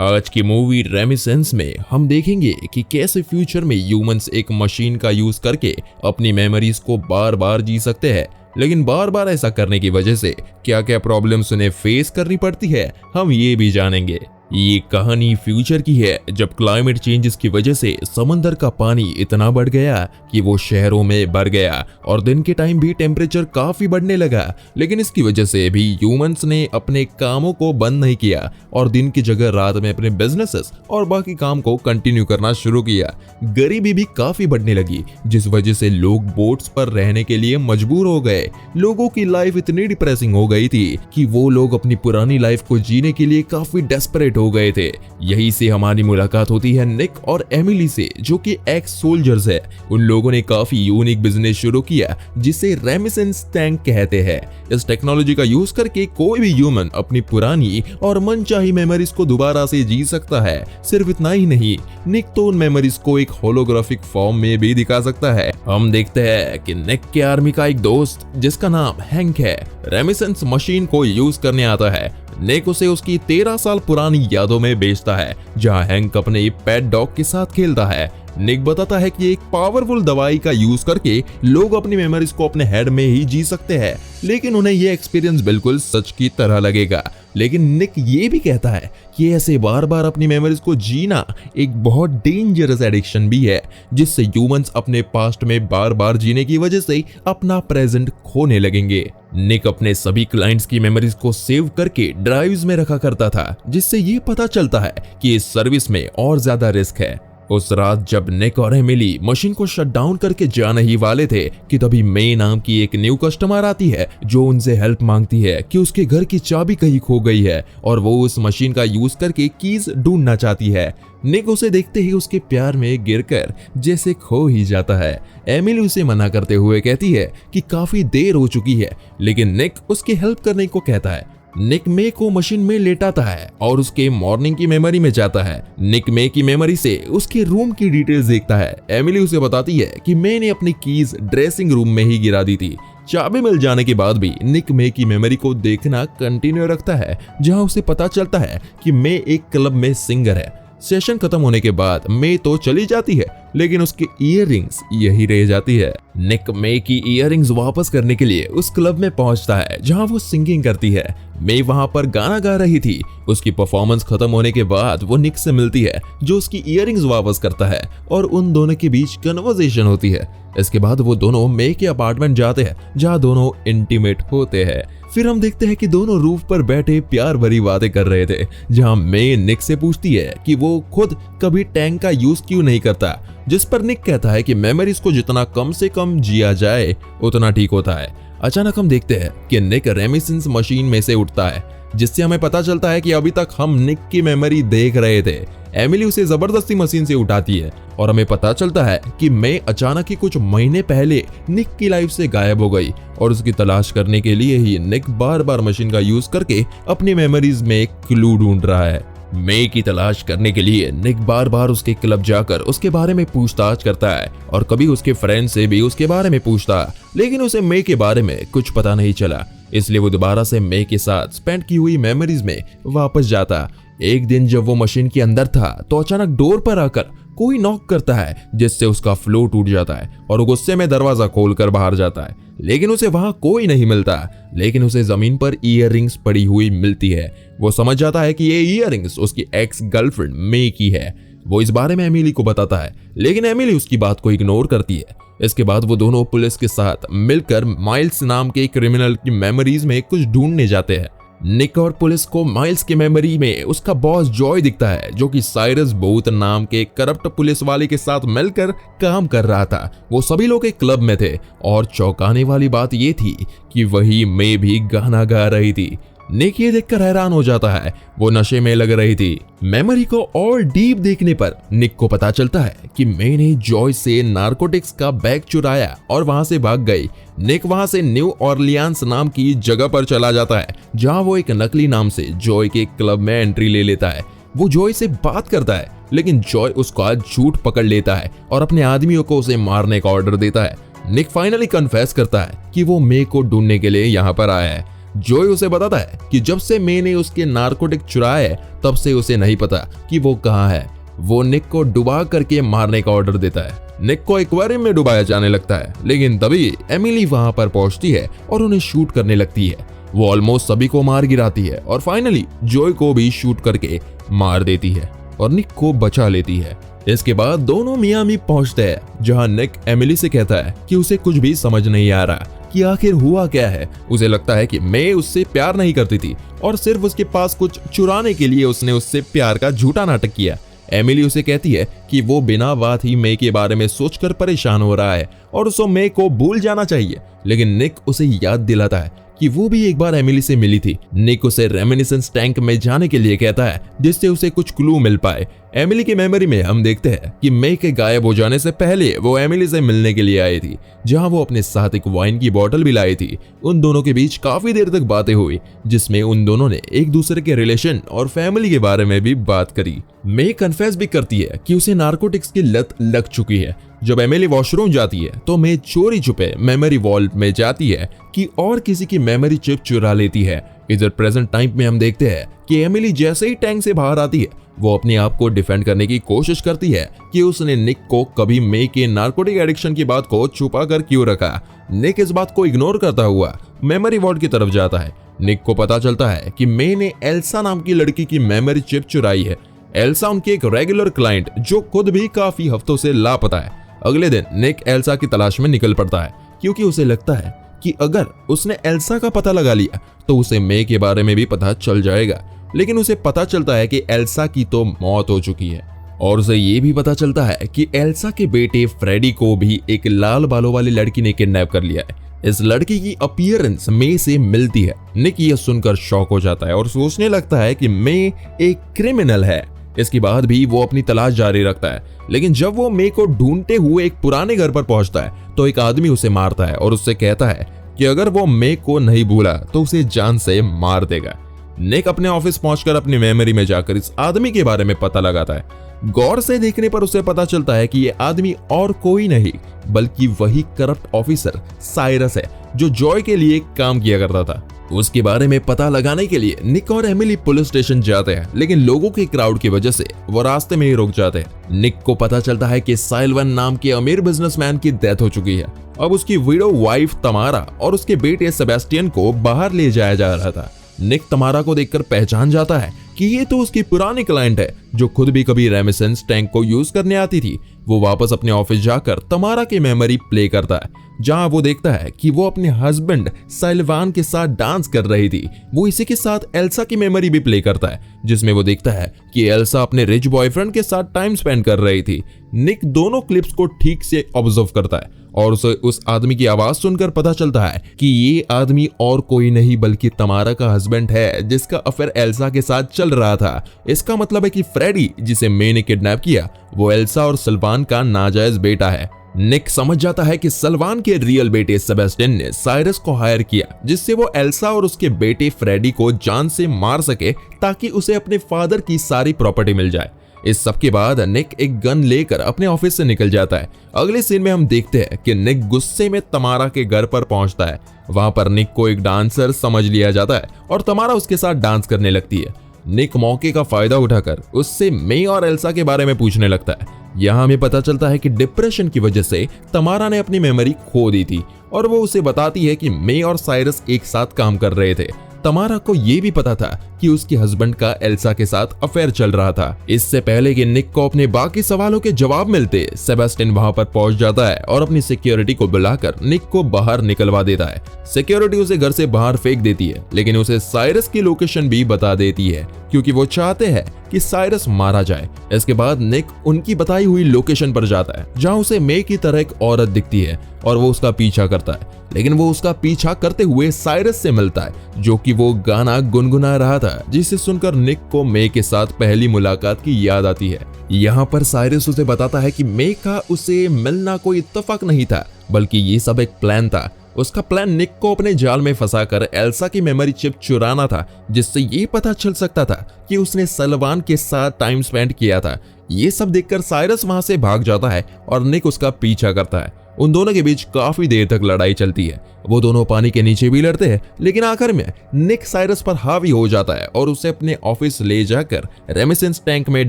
आज की मूवी रेमिसेंस में हम देखेंगे कि कैसे फ्यूचर में ह्यूमंस एक मशीन का यूज करके अपनी मेमोरीज को बार बार जी सकते हैं, लेकिन बार बार ऐसा करने की वजह से क्या क्या प्रॉब्लम्स उन्हें फेस करनी पड़ती है, हम ये भी जानेंगे। ये कहानी फ्यूचर की है जब क्लाइमेट चेंजेस की वजह से समंदर का पानी इतना बढ़ गया कि वो शहरों में भर गया और दिन के टाइम भी टेम्परेचर काफी बढ़ने लगा। लेकिन इसकी वजह से भी ह्यूमंस ने अपने कामों को बंद नहीं किया और दिन की जगह रात में अपने बिजनेसेस और बाकी काम को कंटिन्यू करना शुरू किया। गरीबी भी काफी बढ़ने लगी जिस वजह से लोग बोट्स पर रहने के लिए मजबूर हो गए। लोगों की लाइफ इतनी डिप्रेसिंग हो गई थी कि वो लोग अपनी पुरानी लाइफ को जीने के लिए काफी डेस्परेट हो गए थे। यहीं से हमारी मुलाकात होती है निक और एमिली से, जो कि एक्स सोल्जर्स है। उन लोगों ने काफी यूनिक बिजनेस शुरू किया जिसे रेमिसेंस टैंक कहते हैं। इस टेक्नोलॉजी का यूज करके कोई भी ह्यूमन अपनी पुरानी और मनचाही मेमोरीज को दोबारा से जी सकता है। सिर्फ इतना ही नहीं, निक तो उन मेमोरीज को एक होलोग्राफिक फॉर्म में भी दिखा सकता है। हम देखते हैं कि निक के आर्मी का एक दोस्त जिसका नाम हैंक है, रेमिसेंस मशीन को यूज करने आता है। निक उसे उसकी 13 साल पुरानी यादों में भेजता है जहां हैंक अपने पेट डॉग के साथ खेलता है। निक बताता है कि एक पावरफुल दवाई का यूज करके लोग अपनी मेमोरीज को अपने हेड में ही जी सकते हैं, लेकिन उन्हें यह एक्सपीरियंस बिल्कुल सच की तरह लगेगा। लेकिन निक ये भी कहता है कि ऐसे बार बार अपनी मेमोरीज को जीना एक बहुत डेंजरस एडिक्शन भी है, जिससे ह्यूमंस अपने पास्ट में बार बार जीने की वजह से अपना प्रेजेंट खोने लगेंगे। निक अपने सभी क्लाइंट्स की मेमोरीज को सेव करके ड्राइव्स में रखा करता था, जिससे ये पता चलता है कि इस सर्विस में और ज्यादा रिस्क है। उस रात जब निक और एमिली मशीन को शट डाउन करके जाने ही वाले थे कि तभी मे नाम की एक न्यू कस्टमर आती है जो उनसे हेल्प मांगती है कि उसके घर की चाबी कहीं खो गई है और वो उस मशीन का यूज करके कीज ढूंढना चाहती है। निक उसे देखते ही उसके प्यार में गिरकर जैसे खो ही जाता है। एमिली उसे मना करते हुए कहती है कि काफी देर हो चुकी है, लेकिन निक उसकी हेल्प करने को कहता है। निक मे को मशीन में लेटाता है और उसके मॉर्निंग की मेमोरी में जाता है। निक मे की मेमोरी से उसके रूम की डिटेल्स देखता है। एमिली उसे बताती है कि मे ने अपनी कीज ड्रेसिंग रूम में ही गिरा दी थी। चाबी मिल जाने के बाद भी निक मे की मेमोरी को देखना कंटिन्यू रखता है, जहां उसे पता चलता है कि मे एक क्लब में सिंगर है। सेशन खत्म होने के बाद मे तो चली जाती है, लेकिन उसकी इयररिंग्स यही रह जाती है। निक मे की इयररिंग्स वापस करने के लिए उस क्लब में पहुंचता है जहां वो सिंगिंग करती है। मे वहां पर गाना गा रही थी। उसकी परफॉर्मेंस खत्म होने के बाद वो निक से मिलती है जो उसकी इयररिंग्स वापस करता है और उन दोनों के बीच कन्वर्सेशन होती है। इसके बाद वो दोनों मे के अपार्टमेंट जाते हैं जहां दोनों इंटीमेट होते हैं। फिर हम देखते हैं कि दोनों रूफ पर बैठे प्यार भरी बातें कर रहे थे, जहां मे निक से पूछती है कि वो खुद कभी टैंक का यूज क्यों नहीं करता, जिस पर निक कहता है कि मेमोरीज को जितना कम से कम जिया जाए उतना ठीक होता है। अचानक हम देखते हैं कि निक रेमिसेंस मशीन में से उठता है, जिससे हमें पता चलता है कि अभी तक हम निक की मेमोरी देख रहे थे। एमिली उसे जबरदस्ती मशीन से उठाती है और हमें पता चलता है कि मे अचानक ही कुछ महीने पहले निक की लाइफ से गायब हो गई और उसकी तलाश करने के लिए ही निक बार बार मशीन का यूज करके अपनी मेमोरीज में एक क्लू ढूंढ रहा है। मे की तलाश करने के लिए निक बार बार उसके क्लब जाकर उसके बारे में पूछताछ करता है और कभी उसके फ्रेंड से भी उसके बारे में पूछता, लेकिन उसे मे के बारे में कुछ पता नहीं चला। इसलिए वो दोबारा से मे के साथ स्पेंड की हुई मेमोरीज में वापस जाता। एक दिन जब वो मशीन के अंदर था तो अचानक डोर पर आकर कोई नॉक करता है, जिससे उसका फ्लो टूट जाता है और गुस्से में दरवाजा खोलकर बाहर जाता है। लेकिन उसे वहां कोई नहीं मिलता, लेकिन उसे जमीन पर इयररिंग्स पड़ी हुई मिलती है। वो समझ जाता है कि ये इयररिंग्स उसकी एक्स गर्लफ्रेंड मे की है। वो इस बारे में एमिली को बताता है, लेकिन एमिली उसकी बात को इग्नोर करती है। इसके बाद वो दोनों पुलिस के साथ मिलकर माइल्स नाम के क्रिमिनल की मेमोरीज में कुछ ढूंढने जाते हैं। निक और पुलिस को माइल्स की मेमोरी में उसका बॉस जॉय दिखता है, जो कि साइरस बूथ नाम के करप्ट पुलिस वाले के साथ मिलकर काम कर रहा था। वो सभी लोग एक क्लब में थे और चौंकाने वाली बात ये थी कि वही मे भी गाना गा रही थी। निक ये देखकर हैरान हो जाता है, वो नशे में लग रही थी। मेमोरी को और डीप देखने पर निक को पता चलता है कि मे ने जॉय से नारकोटिक्स का बैग चुराया और वहां से भाग गई। निक वहां से न्यू ऑर्लियंस नाम की जगह पर चला जाता है, जहां वो एक नकली नाम से जॉय के क्लब में एंट्री ले लेता है। वो जॉय से बात करता है, लेकिन जॉय उसका झूठ पकड़ लेता है और अपने आदमियों को उसे मारने का ऑर्डर देता है। निक फाइनली कन्फेस करता है कि वो मे को ढूंढने के लिए यहाँ पर आया है। जोय उसे बताता है कि जब से मे ने उसके नारकोटिक चुराया है तब से उसे नहीं पता कि वो कहाँ है। वो निक को डुबा करके मारने का ऑर्डर देता है। निक को एक्वेरियम में डुबाया जाने लगता है, लेकिन तभी एमिली वहां पर पहुंचती है और उन्हें शूट करने लगती है। वो ऑलमोस्ट सभी को मार गिराती है और फाइनली जोय को भी शूट करके मार देती है और निक को बचा लेती है। इसके बाद दोनों मियामी पहुंचते हैं, जहां निक एमिली से कहता है कि उसे कुछ भी समझ नहीं आ रहा कि आखिर हुआ क्या है। उसे लगता है कि मे उससे प्यार नहीं करती थी और सिर्फ उसके पास कुछ चुराने के लिए उसने उससे प्यार का झूठा नाटक किया। एमिली उसे कहती है कि वो बिना बात ही मे के बारे में सोचकर परेशान हो रहा है और उसे मे को भूल जाना चाहिए, लेकिन निक उसे याद दिलाता है कि वो भी एक बार एमिली से मिली थी। निक उसे रेमिनिसेंस टैंक में जाने के लिए कहता है, जिससे उसे कुछ क्लू मिल पाए। एमिली की मेमोरी में हम देखते हैं कि मे के गायब हो जाने से पहले वो एमिली से मिलने के लिए आई थी, जहां वो अपने साथ एक वाइन की बोतल भी लाई थी। उन दोनों के बीच काफी देर तक बातें हुई, जिसमें उन दोनों ने एक दूसरे के रिलेशन और फैमिली के बारे में भी बात करी। मे कन्फेस भी करती है कि उसे नार्कोटिक्स की लत लग चुकी है। जब एमिली वॉशरूम जाती है तो मे चोरी छुपे मेमोरी वॉल्ट में जाती है कि और किसी की मेमोरी चिप चुरा लेती है। इधर प्रेजेंट टाइम में हम देखते हैं कि एमिली जैसे ही टैंक से बाहर आती है, वो अपने आप को डिफेंड करने की कोशिश करती है कि उसने निक को कभी मे के नार्कोटिक एडिक्शन की बात को छुपा कर क्यों रखा। निक इस बात को इग्नोर करता हुआ मेमोरी वॉल्ट की तरफ जाता है। निक को पता चलता है कि मे ने एल्सा नाम की लड़की की मेमोरी चिप चुराई है। एल्सा उनकी एक रेगुलर क्लाइंट जो खुद भी काफी हफ्तों से लापता है। अगले दिन निक एल्सा की तलाश में निकल पड़ता है, क्योंकि उसे लगता है कि अगर उसने एल्सा का पता लगा लिया तो उसे मे के बारे में भी पता चल जाएगा। लेकिन उसे पता चलता है कि एल्सा की तो मौत हो चुकी है, और उसे ये भी पता चलता है कि एल्सा के बेटे फ्रेडी को भी एक लाल बालों वाली लड़की ने किडनैप कर लिया है। इस लड़की की अपीयरेंस मे से मिलती है। निक ये सुनकर शॉक हो जाता है और सोचने लगता है कि मे एक क्रिमिनल है। इसके बाद भी वो अपनी तलाश जारी रखता है, लेकिन जब वो मे को ढूंढते हुए एक पुराने घर पर पहुंचता है तो एक आदमी उसे मारता है और उससे कहता है कि अगर वो मे को नहीं भूला तो उसे जान से मार देगा। निक अपने ऑफिस पहुंचकर अपनी मेमोरी में जाकर इस आदमी के बारे में पता लगाता है। गौर से देखने पर उसे पता चलता है कि ये आदमी और कोई नहीं बल्कि वही करप्ट ऑफिसर साइरस है जो जॉय के लिए काम किया करता था। उसके बारे में पता लगाने के लिए निक और एमिली पुलिस स्टेशन जाते हैं, लेकिन लोगों के क्राउड की वजह से वो रास्ते में ही रुक जाते हैं। निक को पता चलता है कि साइलवन नाम के अमीर बिजनेसमैन की डेथ हो चुकी है। अब उसकी विडो वाइफ तमारा और उसके बेटे सेबेस्टियन को बाहर ले जाया जा रहा था। निक तमारा को देखकर पहचान जाता है कि ये तो उसकी पुरानी क्लाइंट है जो खुद भी कभी रेमिसेंस टैंक को यूज करने आती थी। वो वापस अपने ऑफिस जाकर तमारा की मेमोरी प्ले करता है, जहां वो देखता है कि वो अपने हस्बैंड साइलवान के साथ डांस कर रही थी। वो इसी के साथ एल्सा की मेमोरी भी प्ले करता है, जिसमें वो देखता है कि एल्सा अपने रिच बॉयफ्रेंड के साथ टाइम स्पेंड कर रही थी। निक दोनों क्लिप्स को ठीक से ऑब्जर्व करता है और उसे उस आदमी की आवाज सुनकर पता चलता है कि ये आदमी और कोई नहीं बल्कि तमारा का हस्बैंड है, जिसका अफेयर एल्सा के साथ चल रहा था। इसका मतलब है कि फ्रेडी जिसे मे ने किडनैप किया वो एल्सा और सलवान का नाजायज बेटा है। निक समझ जाता है कि सलवान के रियल बेटे सेबेस्टियन ने साइरस को हायर किया, जिससे वो एल्सा और उसके बेटे फ्रेडी को जान से मार सके ताकि उसे अपने फादर की सारी प्रॉपर्टी मिल जाए। इस सब के बाद निक एक गन लेकर अपने ऑफिस से निकल जाता है। अगले सीन में हम देखते हैं कि निक गुस्से में तमारा के घर पर पहुंचता है। वहां पर निक को एक डांसर समझ लिया जाता है और तमारा उसके साथ डांस करने लगती है। निक मौके का फायदा उठाकर उससे मे और एल्सा के बारे में पूछने लगता है। यहाँ हमें पता चलता है कि डिप्रेशन की वजह से तमारा ने अपनी मेमोरी खो दी थी और वो उसे बताती है कि मे और साइरस एक साथ काम कर रहे थे। तमारा को ये भी पता था कि उसके हस्बैंड का एल्सा के साथ अफेयर चल रहा था। इससे पहले कि निक को अपने बाकी सवालों के जवाब मिलते, सेबेस्टियन वहां पर पहुंच जाता है और अपनी सिक्योरिटी को बुलाकर निक को बाहर निकलवा देता है। सिक्योरिटी उसे घर से बाहर फेंक देती है, लेकिन उसे साइरस की लोकेशन भी बता देती है क्योंकि वो चाहते हैं कि साइरस मारा जाए। इसके बाद निक उनकी बताई हुई लोकेशन पर जाता है, जहां उसे मे की तरह एक औरत दिखती है और वो उसका पीछा करता है, लेकिन वो उसका पीछा करते हुए साइरस से मिलता है जो कि वो गाना गुनगुना रहा था, जिसे सुनकर निक को मे के साथ पहली मुलाकात की याद आती है। यहाँ पर साइरस उसे बताता है कि मे का उसे मिलना कोई इत्तेफाक नहीं था, बल्कि ये सब एक प्लान था। उसका प्लान निक को अपने जाल में फंसाकर एल्सा की मेमोरी चिप चुराना था, जिससे ये पता चल सकता था कि उसने सलवान के साथ टाइम स्पेंड किया था। ये सब देखकर साइरस वहां से भाग जाता है और निक उसका पीछा करता है। उन दोनों के बीच काफी देर तक लड़ाई चलती है। वो दोनों पानी के नीचे भी लड़ते हैं, लेकिन आखिर में निक साइरस पर हावी हो जाता है और उसे अपने ऑफिस ले जाकर रेमिसेंस टैंक में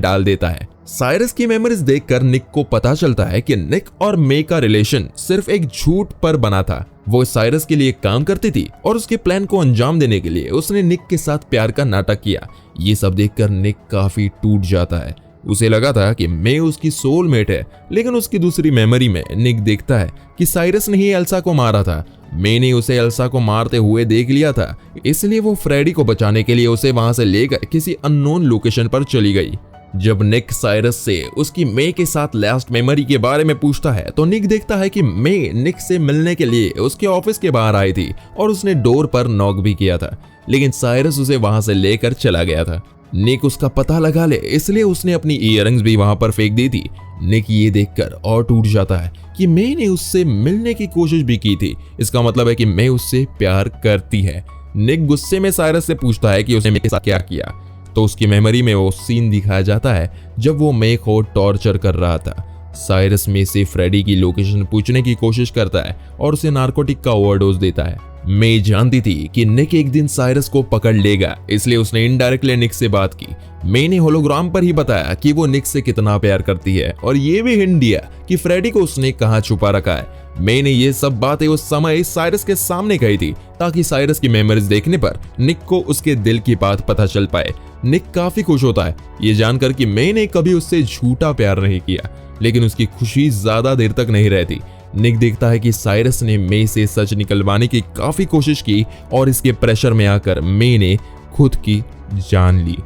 डाल देता है। साइरस की मेमोरीज देखकर निक को पता चलता है कि निक और मे का रिलेशन सिर्फ एक झूठ पर बना था। वो साइरस के लिए काम करती थी और उसके प्लान को अंजाम देने के लिए उसने निक के साथ प्यार का नाटक किया। ये सब देखकर निक काफी टूट जाता है। उसे लगा था कि मे उसकी सोलमेट है, लेकिन उसकी दूसरी मेमोरी में निक देखता है कि साइरस ने ही एल्सा को मारा था। मे ने उसे एल्सा को मारते हुए देख लिया था, इसलिए वो फ्रेडी को बचाने के लिए उसे वहां से लेकर किसी अननोन लोकेशन पर चली गई। जब निक साइरस से उसकी मे के साथ लास्ट मेमोरी के बारे में पूछता है तो निक देखता है कि मे निक से मिलने के लिए उसके ऑफिस के बाहर आई थी और उसने डोर पर नॉक भी किया था, लेकिन साइरस उसे वहां से लेकर चला गया था। निक उसका पता लगा ले, इसलिए उसने अपनी इयररिंग्स भी वहां पर फेंक दी थी। निक ये देखकर और टूट जाता है कि मे ने उससे मिलने की कोशिश भी की थी। इसका मतलब है कि मे उससे प्यार करती है। निक गुस्से में साइरस से पूछता है कि उसने मे के साथ क्या किया, तो उसकी मेमोरी में वो सीन दिखाया जाता है जब वो मे को टॉर्चर कर रहा था। साइरस मे से फ्रेडी की लोकेशन पूछने की कोशिश करता है और उसे नारकोटिक का ओवरडोज देता है। मे जानती थी कि निक एक दिन साइरस को पकड़ लेगा, इसलिए उसने इनडायरेक्टली निक से बात की। मे ने होलोग्राम पर ही बताया कि वो निक से कितना प्यार करती है और ये भी हिंट दिया कि फ्रेडी को उसने कहां छुपा रखा है। मे ने ये सब बातें उस समय साइरस के सामने कही थी ताकि साइरस की मेमोरीज देखने पर निक को उसके दिल की बात पता चल पाए। निक काफी खुश होता है ये जानकर कि मे ने कभी उससे झूठा प्यार नहीं किया, लेकिन उसकी खुशी ज्यादा देर तक नहीं रहती। निक देखता है कि साइरस ने मे से सच निकलवाने की काफी कोशिश की और इसके प्रेशर में आकर मे ने खुद की जान ली।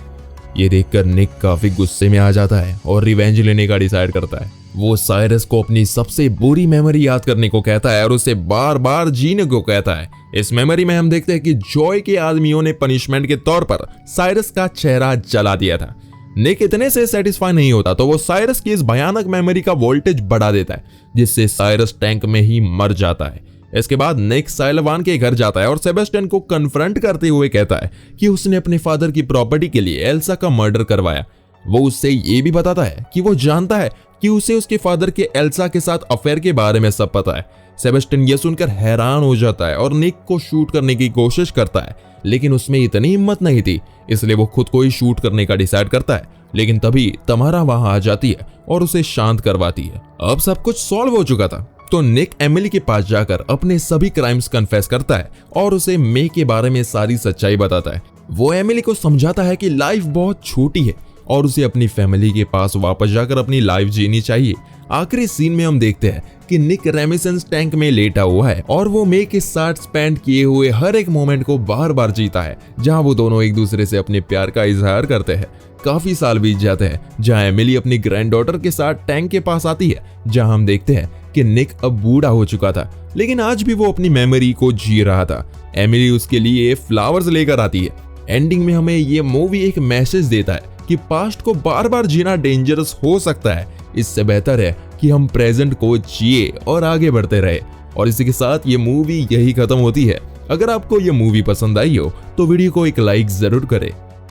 ये देखकर निक काफी गुस्से में आ जाता है और रिवेंज लेने का डिसाइड करता है। वो साइरस को अपनी सबसे बुरी मेमोरी याद करने को कहता है और उसे बार बार जीने को कहता है। इस मेमोरी में हम देखते हैं कि जॉय के आदमियों ने पनिशमेंट के तौर पर साइरस का चेहरा जला दिया था। निक इतने से सेटिस्फाई नहीं होता तो वो साइरस की इस भयानक मेमोरी का वोल्टेज बढ़ा देता है, जिससे साइरस टैंक में ही मर जाता है। इसके बाद निक साइलवान के घर जाता है और सेबेस्टियन को कन्फ्रंट करते हुए कहता है कि उसने अपने फादर की प्रॉपर्टी के लिए एल्सा का मर्डर करवाया। वो उससे ये भी बताता है कि वो जानता है कि उसे उसके फादर के एल्सा के साथ अफेयर के बारे में सब पता है। सेबेस्टियन ये सुनकर हैरान हो जाता है और निक को शूट करने की कोशिश करता है, लेकिन उसमें इतनी हिम्मत नहीं थी, इसलिए वो खुद को ही शूट करने का डिसाइड करता है। लेकिन तभी तमारा वहां आ जाती है और उसे शांत करवाती है। अब सब कुछ सॉल्व हो चुका था तो निक एमिली के पास जाकर अपने सभी क्राइम्स कन्फेस करता है और उसे मे के बारे में सारी सच्चाई बताता है। वो एमिली को समझाता है कि लाइफ बहुत छोटी है और उसे अपनी फैमिली के पास वापस जाकर अपनी लाइफ जीनी चाहिए। आखिरी सीन में हम देखते हैं कि निक रेमिसेंस टैंक में लेटा हुआ है और वो मे के साथ स्पेंड किए हुए हर एक मोमेंट को बार बार जीता है, जहां वो दोनों एक दूसरे से अपने प्यार का इजहार करते हैं। काफी साल बीत जाते हैं जहां एमिली अपनी ग्रैंड डॉटर के साथ टैंक के पास आती है, जहां हम देखते हैं कि निक अब बूढ़ा हो चुका था, लेकिन आज भी वो अपनी मेमोरी को जी रहा था। एमिली उसके लिए फ्लावर्स लेकर आती है। एंडिंग में हमें ये मूवी एक मैसेज देता है कि पास्ट को बार बार जीना डेंजरस हो सकता है, इससे बेहतर है कि हम प्रेजेंट को जिए और आगे बढ़ते रहे। और इसी के साथ ये मूवी यही खत्म होती है। अगर आपको ये मूवी पसंद आई हो तो वीडियो को एक लाइक जरूर करें।